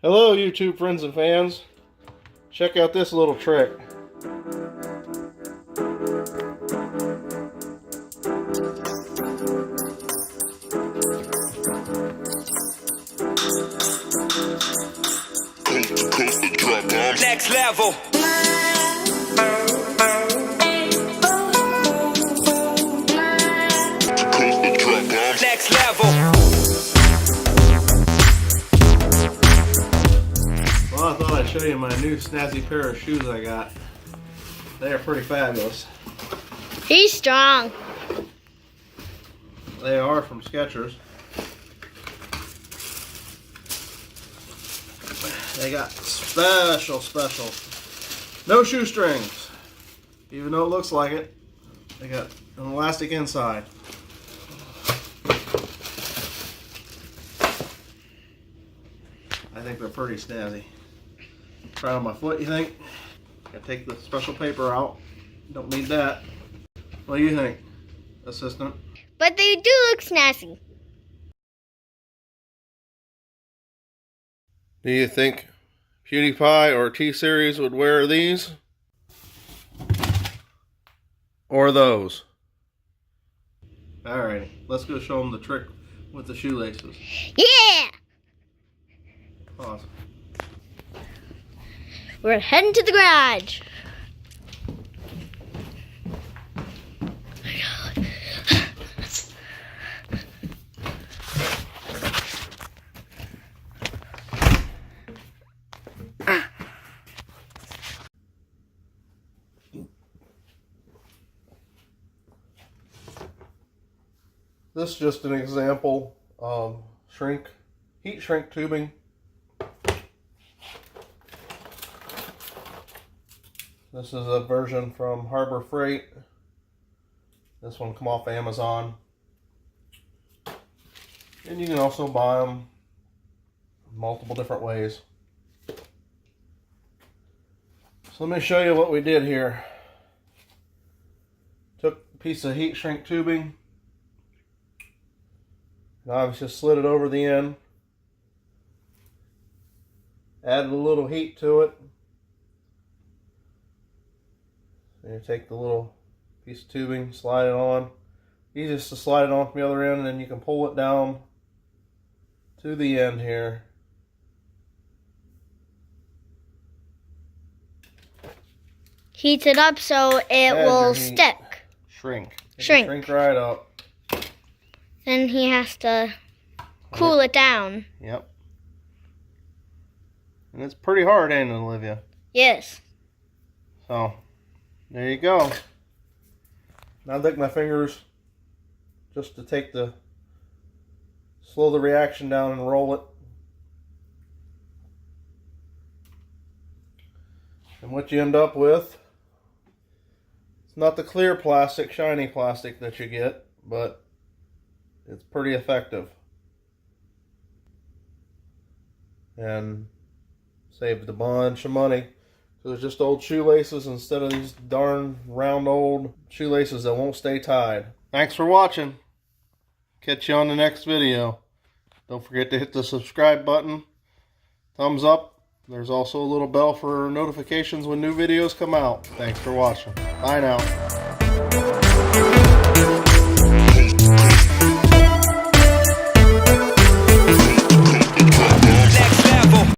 Hello YouTube friends and fans. Check out this little trick. Next level. Next level. Well, I thought I'd show you my new snazzy pair of shoes I got. They are pretty fabulous. He's strong. They are from Skechers. They got special. No shoestrings. Even though it looks like it, they got an elastic inside. I think they're pretty snazzy. Try it on my foot, you think? Gotta take the special paper out. Don't need that. What do you think, assistant? But they do look snazzy. Do you think PewDiePie or T-Series would wear these? Or those? Alrighty, let's go show them the trick with the shoelaces. Yeah! Pause. We're heading to the garage. This is just an example of heat shrink tubing. This is a version from Harbor Freight. This one come off Amazon. And you can also buy them multiple different ways. So let me show you what we did here. Took a piece of heat shrink tubing. And I just slid it over the end. Added a little heat to it. And you take the little piece of tubing, slide it on. Easiest to slide it on from the other end, and then you can pull it down to the end here. Heats it up so it will stick. Shrink Shrink. right up. Then he has to cool it down. Yep. And it's pretty hard, ain't it, Olivia? Yes. So, there you go. Now I lick my fingers just to slow the reaction down and roll it. And what you end up with, it's not the clear plastic, shiny plastic that you get, but it's pretty effective. And saved a bunch of money. So it's just old shoelaces instead of these darn round old shoelaces that won't stay tied. Thanks for watching. Catch you on the next video. Don't forget to hit the subscribe button. Thumbs up. There's also a little bell for notifications when new videos come out. Thanks for watching. Bye now.